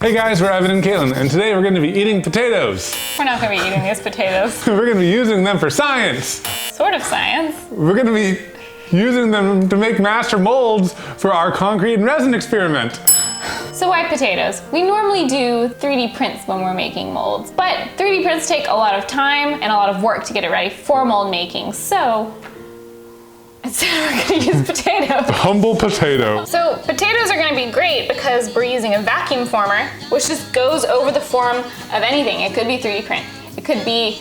Hey guys, we're Evan and Katelyn, and today we're going to be eating potatoes. We're not going to be eating these potatoes. We're going to be using them for science. Sort of science. We're going to be using them to make master molds for our concrete and resin experiment. So why potatoes? We normally do 3D prints when we're making molds, but 3D prints take a lot of time and a lot of work to get it ready for mold making, so instead we're going to use potatoes. Humble potato. So potatoes are going to be great because we're using a vacuum former, which just goes over the form of anything. It could be 3D print. It could be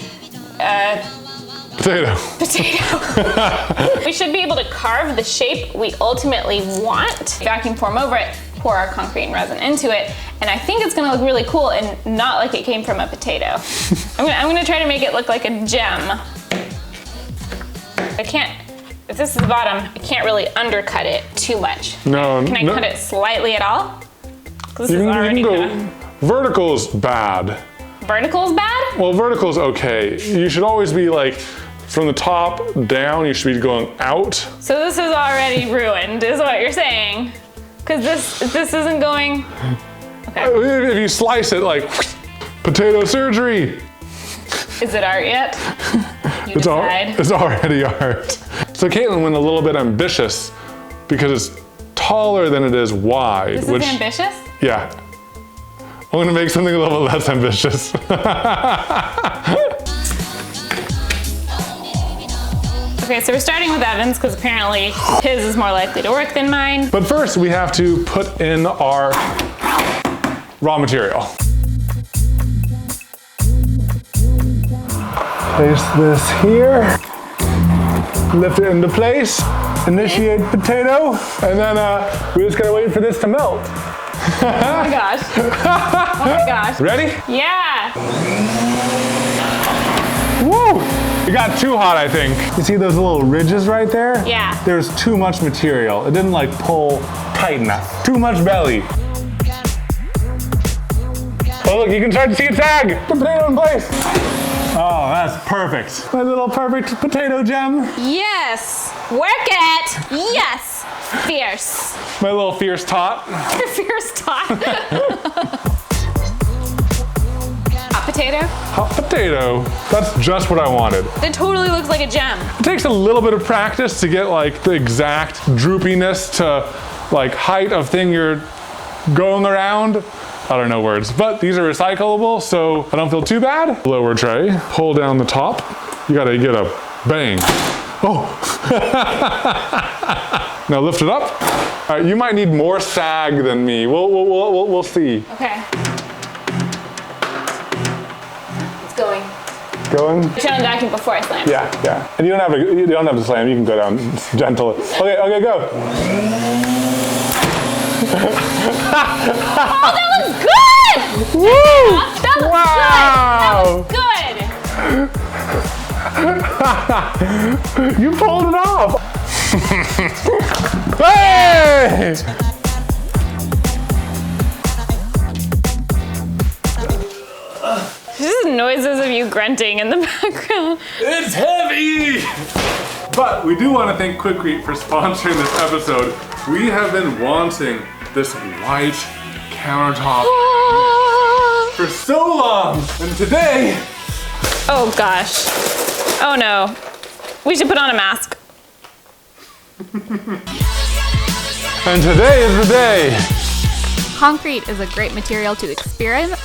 Potato. We should be able to carve the shape we ultimately want. Vacuum form over it, pour our concrete and resin into it, and I think it's gonna look really cool and not like it came from a potato. I'm gonna try to make it look like a gem. If this is the bottom, I can't really undercut it too much. No. Can I cut it slightly at all? Because this is already kinda... Vertical's bad. Vertical's bad? Well, vertical's okay. You should always be like, from the top down, you should be going out. So this is already ruined, is what you're saying? Because this isn't going... Okay. If you slice it like, potato surgery. Is it art yet? You decide. It's already art. So Katelyn went a little bit ambitious because it's taller than it is wide. This is ambitious? Yeah. I'm gonna make something a little less ambitious. Okay, so we're starting with Evan's because apparently his is more likely to work than mine. But first we have to put in our raw material. Place this here, lift it into place, initiate potato, and then we just gotta wait for this to melt. Oh my gosh. Oh my gosh. Ready? Yeah. Woo! It got too hot, I think. You see those little ridges right there? Yeah. There's too much material. It didn't like pull tight enough. Too much belly. Oh look, you can start to see it sag. The potato in place. Oh, that's perfect. My little perfect potato gem. Yes. Work it. Yes. Fierce. My little fierce tot. Your fierce tot. Hot potato? Hot potato. That's just what I wanted. It totally looks like a gem. It takes a little bit of practice to get like the exact droopiness to like height of thing you're going around. I don't know words, but these are recyclable, so I don't feel too bad. Lower tray, pull down the top. You gotta get a bang. Oh. Now lift it up. All right, you might need more sag than me. We'll see. Okay. It's going. Going? Turn on the vacuum before I slam. Yeah. And you don't have to slam. You can go down gentle. Okay, go. Oh, that looks good! Woo! That looks good. You pulled it off. Hey! Just noises of you grunting in the background. It's heavy! But we do want to thank Quikrete for sponsoring this episode. We have been wanting this white countertop for so long, and today... Oh gosh. Oh no. We should put on a mask. And today is the day. Concrete is a great material to experiment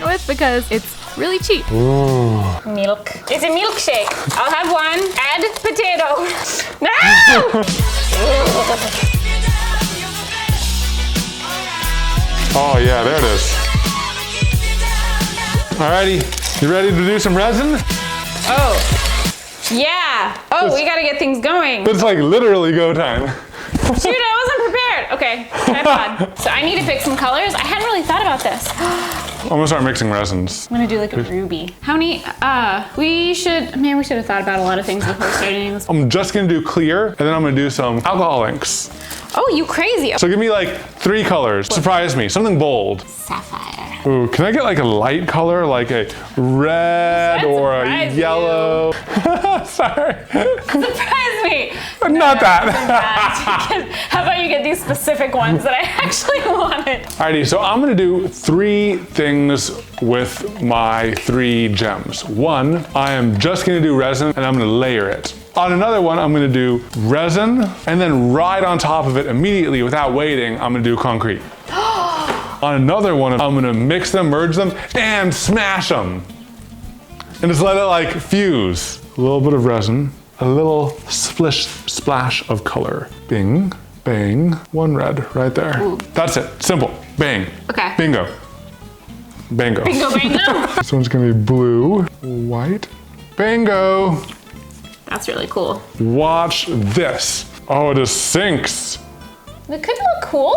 with because it's really cheap. Ooh. Milk. It's a milkshake. I'll have one. Add potato. No! Oh yeah, there it is. Alrighty, you ready to do some resin? Oh. Yeah. Oh, we gotta get things going. It's like literally go time. Shoot, I wasn't prepared. Okay, tripod. So I need to pick some colors. I hadn't really thought about this. I'm gonna start mixing resins. I'm gonna do like a ruby. How many, we should have thought about a lot of things before starting this. I'm just gonna do clear, and then I'm gonna do some alcohol inks. Oh, you crazy. So give me like 3 colors. Surprise me, something bold. Sapphire. Ooh, can I get like a light color, like a red or a yellow? Sorry. Surprise Wait. Not that. How about you get these specific ones that I actually wanted? Alrighty, so I'm gonna do 3 things with my 3 gems. One, I am just gonna do resin and I'm gonna layer it. On another one, I'm gonna do resin and then right on top of it immediately without waiting, I'm gonna do concrete. On another one, I'm gonna mix them, merge them, and smash them. And just let it like fuse. A little bit of resin, a little splash of color. Bing, bang, 1 red right there. Ooh. That's it, simple, bang. Okay. Bingo. Bingo. Bingo, bingo. This one's gonna be blue, white, bingo. That's really cool. Watch this. Oh, it just sinks. It could look cool.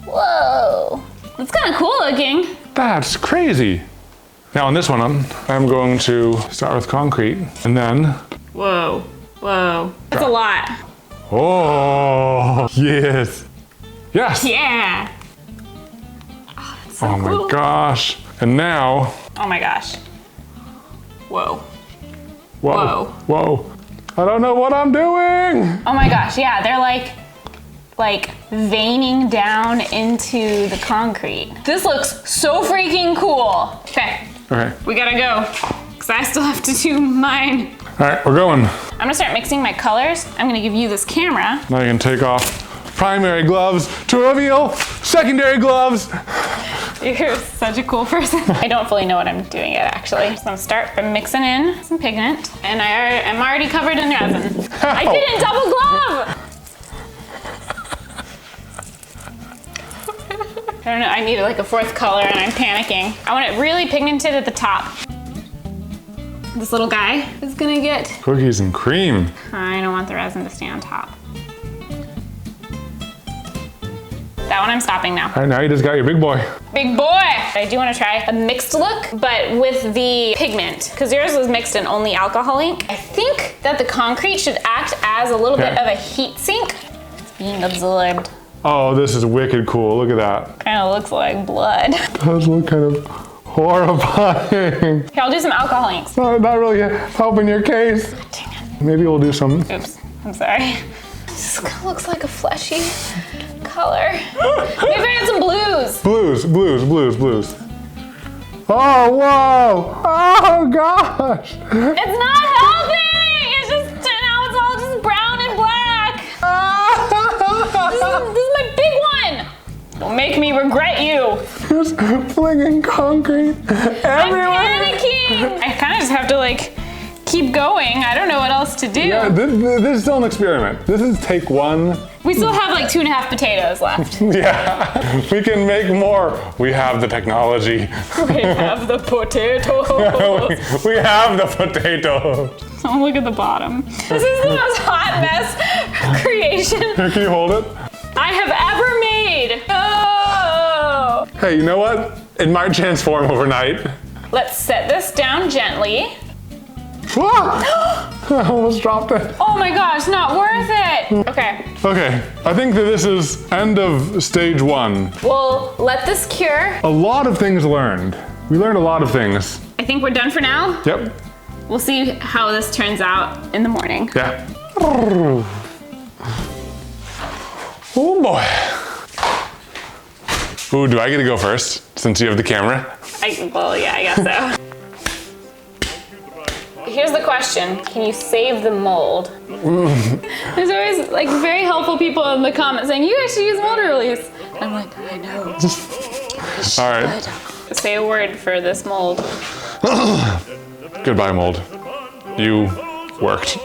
Whoa. It's kind of cool looking. That's crazy. Now on this one, I'm going to start with concrete and then, Whoa. Whoa. That's a lot. oh, yes. Yes. Yeah. Oh, that's so Oh cool. my gosh. And now, Oh my gosh. Whoa. whoa, whoa. I don't know what I'm doing. Oh my gosh, yeah, they're like veining down into the concrete. This looks so freaking cool. Okay, Okay, we gotta go, because I still have to do mine. all right, we're going. I'm gonna start mixing my colors. I'm gonna give you this camera. Now you can take off primary gloves to reveal secondary gloves. You're such a cool person. I don't fully know what I'm doing yet, actually. So I'm gonna start by mixing in some pigment, and I'm already covered in resin. I didn't double glove! I don't know, I need like a 4th color and I'm panicking. I want it really pigmented at the top. This little guy is gonna get, Cookies and cream. I don't want the resin to stay on top. That one I'm stopping now. All right, now you just got your big boy. Big boy! I do want to try a mixed look, but with the pigment, because yours was mixed in only alcohol ink. I think that the concrete should act as a little bit of a heat sink. It's being absorbed. Oh, this is wicked cool. Look at that. Kind of looks like blood. It does look kind of horrifying. Here, I'll do some alcohol inks. Not really helping your case. Dang it. Maybe we'll do some. Oops, I'm sorry. This kind of looks like a fleshy color. Maybe I had some blues. Blues. Oh, whoa. Oh, gosh. It's not helping! It's just, now it's all just brown and black. This is my big one. Don't make me regret you. Just flinging concrete everywhere. I'm panicking. I kind of just have to like keep going. I don't know what else to do. Yeah, this is still an experiment. This is take 1. We still have like 2.5 potatoes left. Yeah, we can make more. We have the technology. We have the potatoes. We have the potatoes. Oh, look at the bottom. This is the most hot mess creation Here, can you hold it? I have ever made. Oh. Hey, you know what? It might transform overnight. Let's set this down gently. I almost dropped it. Oh my gosh, not worth it. Okay, Okay, I think that this is end of stage 1. we'll let this cure. A lot of things learned. We learned a lot of things. I think we're done for now. Yep. We'll see how this turns out in the morning. Yeah. Oh boy. Ooh, do I get to go first since you have the camera? Well, yeah, I guess so. Here's the question. Can you save the mold? There's always like very helpful people in the comments saying, you guys should use mold release. I'm like, I know. All right. Say a word for this mold. Goodbye, mold. You worked.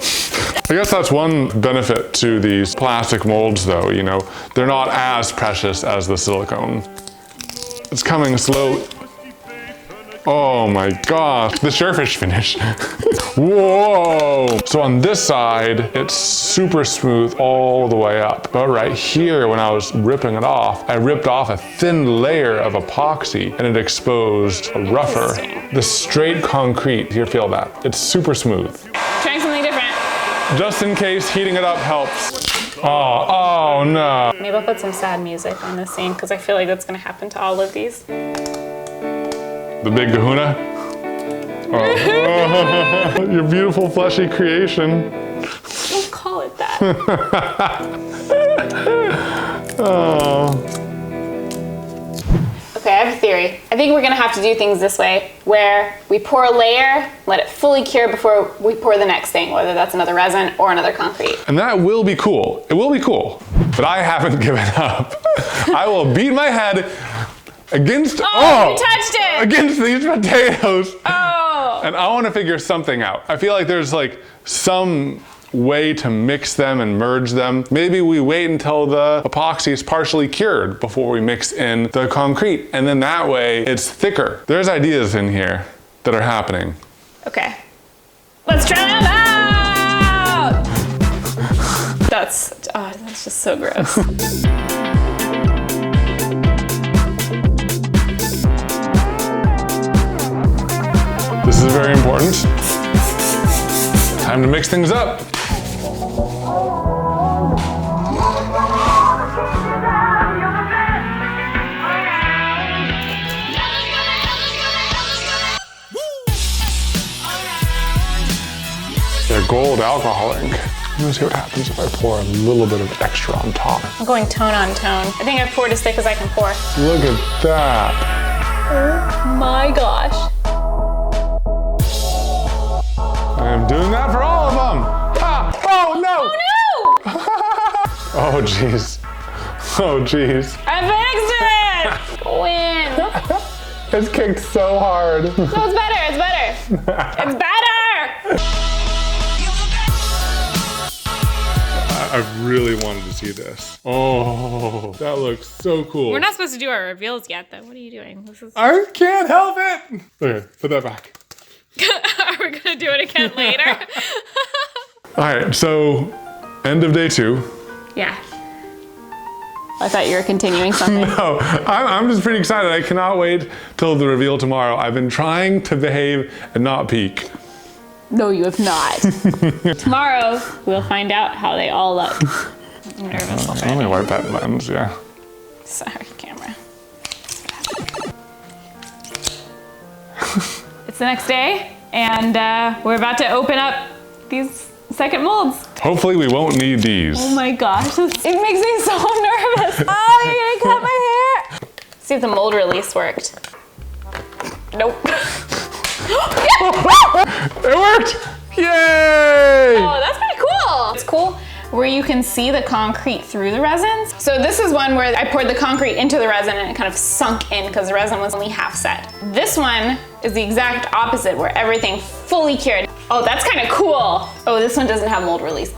I guess that's one benefit to these plastic molds though, you know, they're not as precious as the silicone. It's coming slow. Oh my gosh, the surefish finish. Whoa! So on this side, it's super smooth all the way up. But right here, when I was ripping it off, I ripped off a thin layer of epoxy and it exposed a rougher. The straight concrete, here, feel that. It's super smooth. Trying something different. Just in case heating it up helps. Oh no. Maybe I'll put some sad music on this scene because I feel like that's gonna happen to all of these. The big kahuna. Oh. Your beautiful fleshy creation. Don't call it that. Oh. Okay, I have a theory. I think we're gonna have to do things this way, where we pour a layer, let it fully cure before we pour the next thing, whether that's another resin or another concrete. And that will be cool. It will be cool. But I haven't given up. I will beat my head against, You touched it! against these potatoes. Oh! And I want to figure something out. I feel like there's like some way to mix them and merge them. Maybe we wait until the epoxy is partially cured before we mix in the concrete, and then that way it's thicker. There's ideas in here that are happening. Okay. Let's try them out! That's just so gross. This is very important. Time to mix things up. They're gold alcohol ink. I'm gonna see what happens if I pour a little bit of extra on top. I'm going tone on tone. I think I've poured as thick as I can pour. Look at that. Oh my gosh. I'm doing that for all of them. Ah! Oh no! Oh no! Oh jeez. Oh jeez. I fixed it! Win. It's kicked so hard. No, it's better, it's better. It's better! I really wanted to see this. Oh, that looks so cool. We're not supposed to do our reveals yet, though. What are you doing? This is... I can't help it. Okay, put that back. Are we gonna do it again later? All right, so end of day 2. Yeah. I thought you were continuing something. No, I'm just pretty excited. I cannot wait till the reveal tomorrow. I've been trying to behave and not peek. No, you have not. Tomorrow, we'll find out how they all look. I'm nervous already. Let me wipe that lens, yeah. Sorry, camera. It's the next day, and we're about to open up these second molds. Hopefully we won't need these. Oh my gosh, it makes me so nervous. Oh, you're gonna cut my hair. See if the mold release worked. Nope. It worked! Yay! Oh, that's pretty cool. It's cool where you can see the concrete through the resins. So this is one where I poured the concrete into the resin and it kind of sunk in because the resin was only half set. This one is the exact opposite where everything fully cured. Oh, that's kind of cool. Oh, this one doesn't have mold release.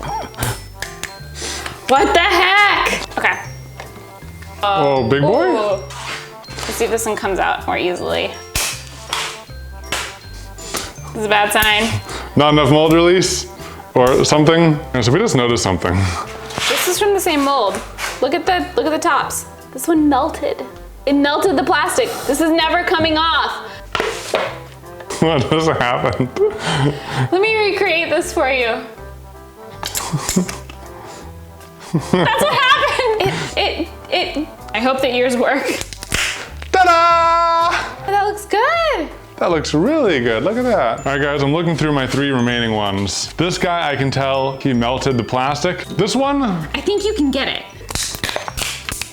What the heck? Okay. Oh, big boy? Ooh. Let's see if this one comes out more easily. This is a bad sign. Not enough mold release or something? So we just noticed something. This is from the same mold. Look at the tops. This one melted. It melted the plastic. This is never coming off. What just happened? Let me recreate this for you. That's what happened. I hope that yours work. Ta-da! That looks good. That looks really good. Look at that. All right, guys, I'm looking through my 3 remaining ones. This guy, I can tell he melted the plastic. This one? I think you can get it.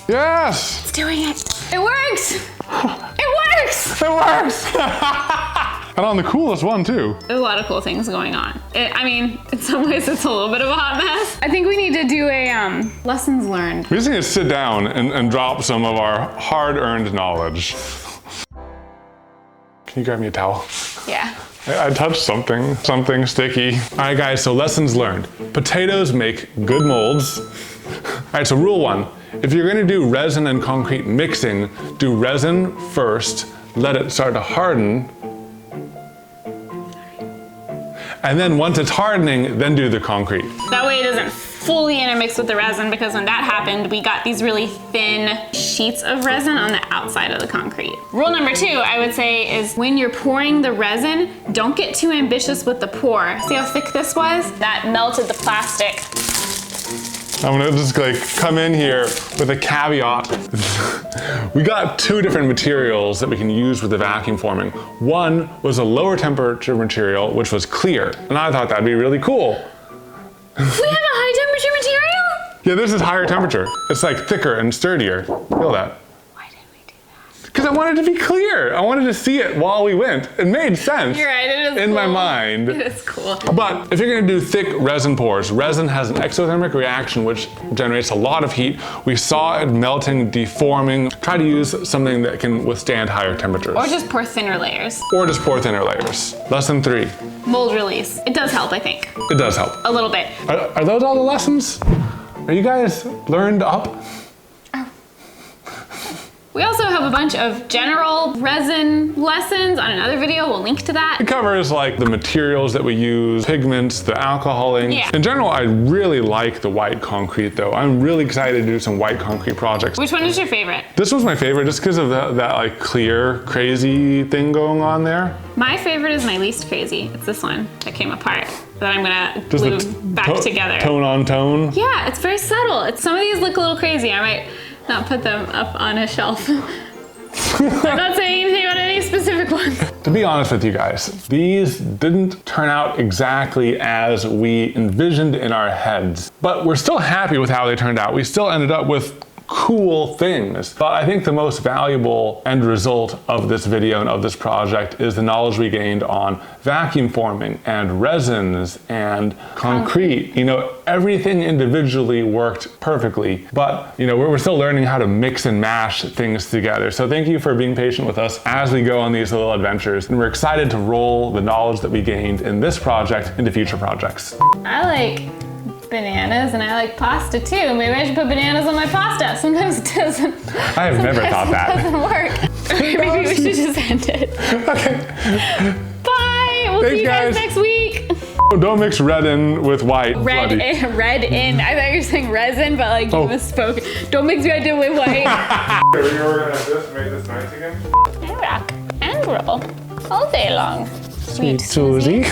Yes! It's doing it. It works. It works. It works! And on the coolest one, too. There's a lot of cool things going on. I mean, in some ways it's a little bit of a hot mess. I think we need to do a lessons learned. We just need to sit down and drop some of our hard-earned knowledge. Can you grab me a towel? Yeah. I touched something sticky. All right, guys, so lessons learned. Potatoes make good molds. All right, so rule 1. If you're gonna do resin and concrete mixing, do resin first, let it start to harden, and then once it's hardening, then do the concrete. That way it doesn't fully intermix with the resin, because when that happened, we got these really thin sheets of resin on the outside of the concrete. Rule number 2, I would say, is when you're pouring the resin, don't get too ambitious with the pour. See how thick this was? That melted the plastic. I'm gonna just like come in here with a caveat. We got 2 different materials that we can use with the vacuum forming. One was a lower temperature material, which was clear, and I thought that'd be really cool. We have a high temperature Yeah, this is higher temperature. It's like thicker and sturdier. Feel that? Why did we do that? Because I wanted to be clear. I wanted to see it while we went. It made sense. You're right, it is in cool. my mind. It is cool. But if you're gonna do thick resin pours, resin has an exothermic reaction which generates a lot of heat. We saw it melting, deforming. Try to use something that can withstand higher temperatures. Or just pour thinner layers. Or just pour thinner layers. Lesson 3. Mold release. It does help, I think. It does help. A little bit. Are those all the lessons? Are you guys learned up? We also have a bunch of general resin lessons on another video. We'll link to that. It covers like the materials that we use, pigments, the alcohol inks. Yeah. In general, I really like the white concrete though. I'm really excited to do some white concrete projects. Which one is your favorite? This was my favorite just because of that like clear, crazy thing going on there. My favorite is my least crazy. It's this one that came apart that I'm gonna glue back together. Tone on tone. Yeah, it's very subtle. Some of these look a little crazy. I might not put them up on a shelf. I'm not saying anything about any specific ones. To be honest with you guys, these didn't turn out exactly as we envisioned in our heads, but we're still happy with how they turned out. We still ended up with cool things. But I think the most valuable end result of this video and of this project is the knowledge we gained on vacuum forming and resins and concrete. You know, everything individually worked perfectly, but you know, we're still learning how to mix and mash things together. So thank you for being patient with us as we go on these little adventures, and we're excited to roll the knowledge that we gained in this project into future projects. I like bananas and I like pasta too. Maybe I should put bananas on my pasta. Sometimes it doesn't. I have never thought that. It doesn't work. Maybe we should just end it. Okay. Bye. We'll see you guys next week. Don't mix red in with white. Red in. I thought you were saying resin, but like you misspoke. Don't mix red in with white. We were gonna just make this nice again. And rock and roll all day long. Sweet Susie.